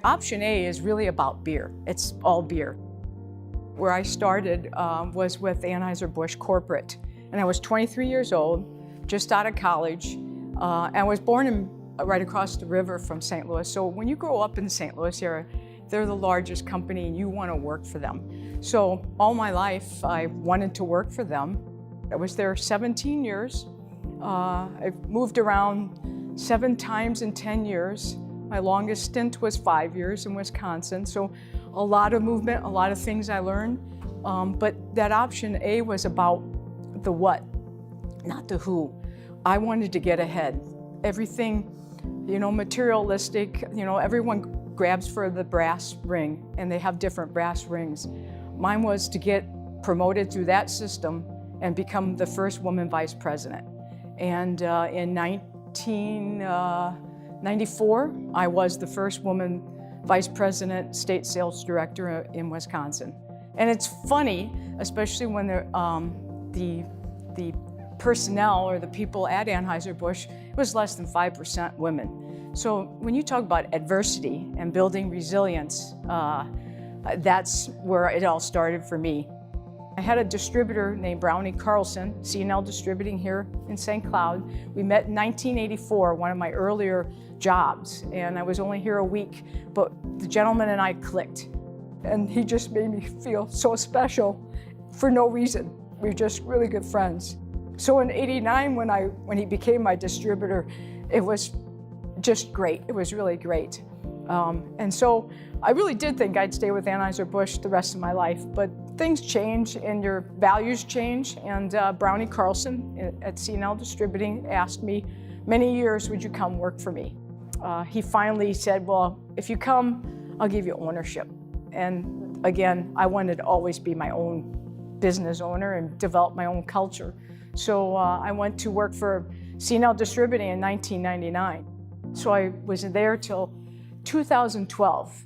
Option A is really about beer. It's all beer. Where I started was with Anheuser-Busch Corporate, and I was 23 years old, just out of college, and I was born right across the river from St. Louis. So when you grow up in the St. Louis area, they're the largest company and you want to work for them. So all my life, I wanted to work for them. I was there 17 years. I've moved around 7 times in 10 years. My longest stint was 5 years in Wisconsin. So a lot of movement, a lot of things I learned. But that option A was about the what, not the who. I wanted to get ahead. Everything, materialistic, everyone grabs for the brass ring, and they have different brass rings. Mine was to get promoted through that system and become the first woman vice president. And in 1994, I was the first woman vice president, state sales director in Wisconsin. And it's funny, especially when the personnel or the people at Anheuser-Busch, it was less than 5% women. So when you talk about adversity and building resilience, that's where it all started for me. I had a distributor named Brownie Carlson, C&L Distributing here in St. Cloud. We met in 1984, one of my earlier jobs, and I was only here a week, but the gentleman and I clicked. And he just made me feel so special for no reason. We were just really good friends. So in '89, when he became my distributor, it was just great. It was really great. And so I really did think I'd stay with Anheuser-Busch the rest of my life, but things change and your values change. And Brownie Carlson at C&L Distributing asked me, many years, would you come work for me? He finally said, well, if you come, I'll give you ownership. And again, I wanted to always be my own business owner and develop my own culture. So I went to work for C&L Distributing in 1999. So I was there till 2012.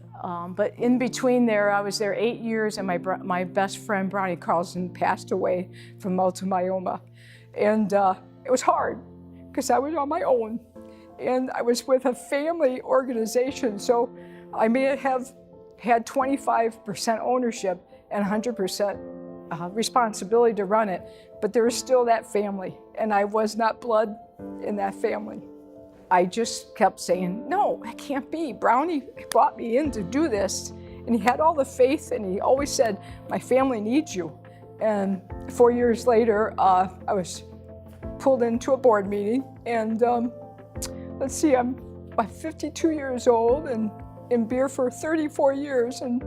But in between there, I was there 8 years, and my best friend, Brownie Carlson, passed away from multiple myeloma. And it was hard, because I was on my own. And I was with a family organization, so I may have had 25% ownership and 100% responsibility to run it, but there was still that family, and I was not blood in that family. I just kept saying, no, that can't be. Brownie brought me in to do this, and he had all the faith, and he always said, my family needs you. And 4 years later, I was pulled into a board meeting, and let's see, I'm 52 years old and in beer for 34 years, and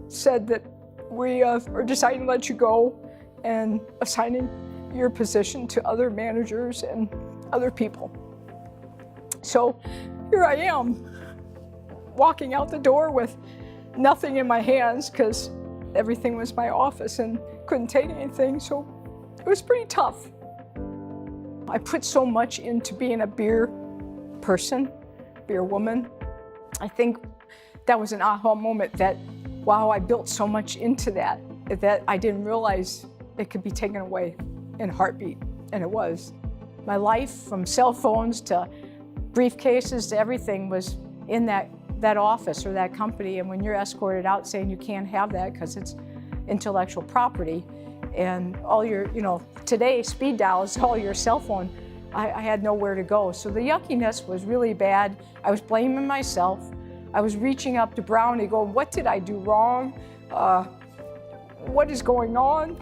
said that we are deciding to let you go and assigning your position to other managers and other people. So here I am, walking out the door with nothing in my hands because everything was my office and couldn't take anything, so it was pretty tough. I put so much into being a beer person, beer woman. I think that was an aha moment that, wow, I built so much into that I didn't realize it could be taken away in a heartbeat, and it was. My life, from cell phones to briefcases to everything, was in that office or that company, and when you're escorted out saying you can't have that because it's intellectual property, and all your, today speed dial is all your cell phone, I had nowhere to go. So the yuckiness was really bad. I was blaming myself. I was reaching up to Brownie going, what did I do wrong? What is going on?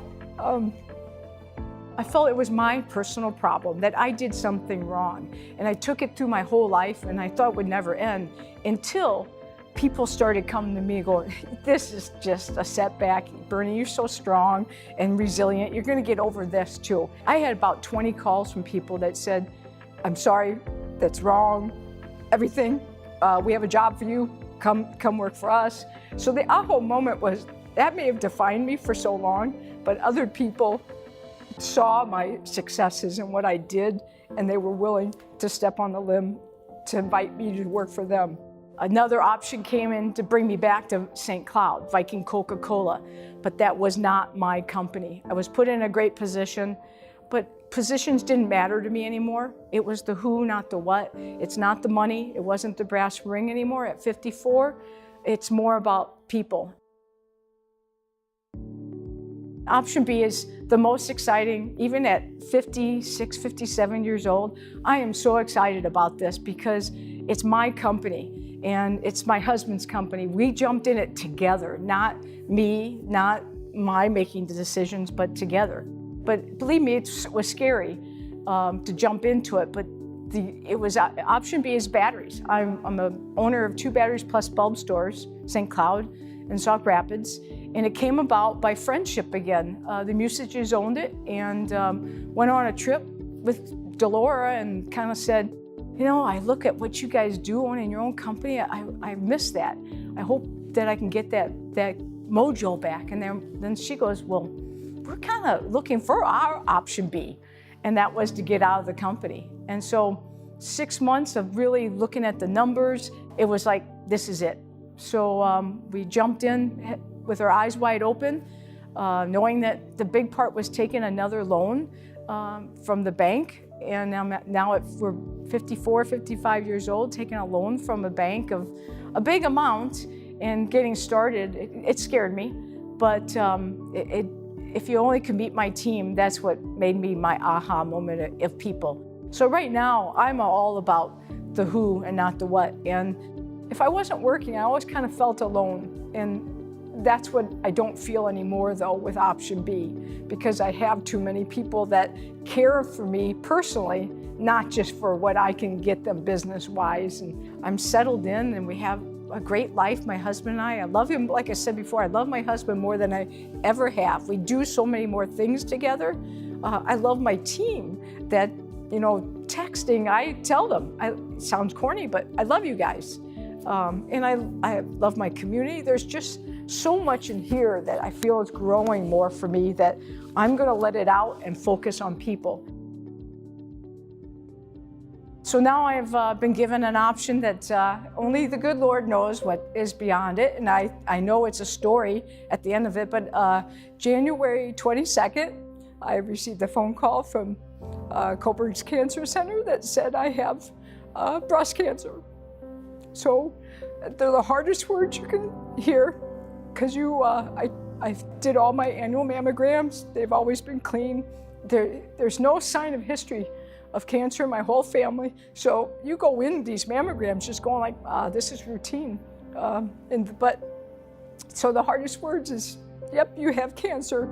I felt it was my personal problem, that I did something wrong. And I took it through my whole life, and I thought it would never end until people started coming to me going, this is just a setback. Bernie, you're so strong and resilient. You're going to get over this too. I had about 20 calls from people that said, I'm sorry, that's wrong. Everything, we have a job for you. Come work for us. So the aha moment was, that may have defined me for so long, but other people saw my successes and what I did, and they were willing to step on the limb to invite me to work for them. Another option came in to bring me back to St. Cloud, Viking Coca-Cola, but that was not my company. I was put in a great position, but positions didn't matter to me anymore. It was the who, not the what. It's not the money. It wasn't the brass ring anymore. At 54, it's more about people. Option B is the most exciting, even at 56, 57 years old. I am so excited about this because it's my company and it's my husband's company. We jumped in it together, not me, not my making the decisions, but together. But believe me, it was scary to jump into it, but option B is batteries. I'm an owner of 2 Batteries Plus bulb stores, St. Cloud and Sauk Rapids, and it came about by friendship again. The Musages owned it and went on a trip with Delora and kind of said, you know, I look at what you guys do owning your own company, I miss that. I hope that I can get that mojo back. And then she goes, well, we're kind of looking for our option B. And that was to get out of the company. And so 6 months of really looking at the numbers, it was like, this is it. So we jumped in with our eyes wide open, knowing that the big part was taking another loan from the bank. And now we're 54, 55 years old, taking a loan from a bank of a big amount and getting started. It scared me, but if you only could meet my team, that's what made me my aha moment of people. So right now, I'm all about the who and not the what. And if I wasn't working, I always kind of felt alone. And that's what I don't feel anymore, though, with option B, because I have too many people that care for me personally, not just for what I can get them business-wise. And I'm settled in, and we have a great life, my husband and I love him, like I said before, I love my husband more than I ever have. We do so many more things together. I love my team that, you know, texting, I tell them, it sounds corny, but I love you guys. And I love my community. There's just so much in here that I feel is growing more for me that I'm gonna let it out and focus on people. So now I've been given an option that only the good Lord knows what is beyond it. And I know it's a story at the end of it, but January 22nd, I received a phone call from Coburg's Cancer Center that said I have breast cancer. So they're the hardest words you can hear because I did all my annual mammograms. They've always been clean. There's no sign of history of cancer in my whole family. So you go in these mammograms just going like, this is routine. So the hardest words is, yep, you have cancer.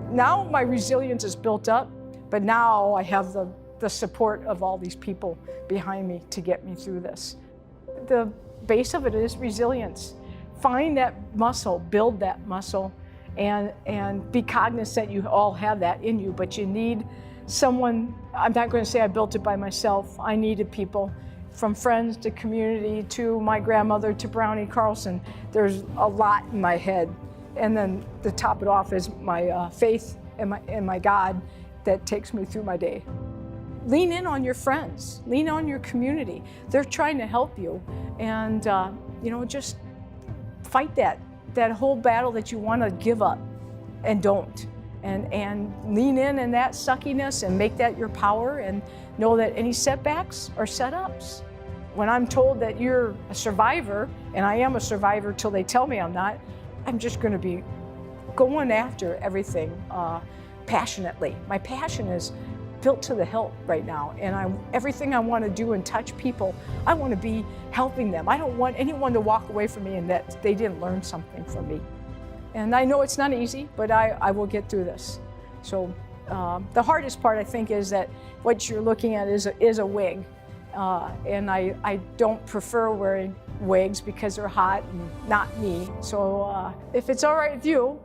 Now my resilience is built up, but now I have the support of all these people behind me to get me through this. The base of it is resilience. Find that muscle, build that muscle, and be cognizant you all have that in you, but you need someone. I'm not going to say I built it by myself. I needed people, from friends to community to my grandmother to Brownie Carlson. There's a lot in my head. And then to top it off is my faith and my God that takes me through my day. Lean in on your friends, lean on your community. They're trying to help you. And just fight that whole battle that you want to give up and don't. And lean in that suckiness and make that your power, and know that any setbacks are setups. When I'm told that you're a survivor, and I am a survivor till they tell me I'm not, I'm just going to be going after everything passionately. My passion is built to the hilt right now, and everything I want to do and touch people, I want to be helping them. I don't want anyone to walk away from me and that they didn't learn something from me. And I know it's not easy, but I will get through this. So the hardest part, I think, is that what you're looking at is a wig. And I don't prefer wearing wigs because they're hot and not me. So if it's all right with you,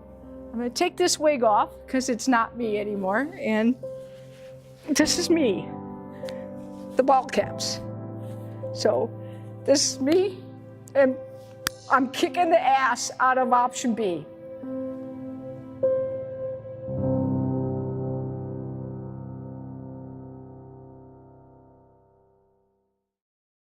I'm going to take this wig off because it's not me anymore. And this is me, the ball caps. So this is me, and I'm kicking the ass out of option B.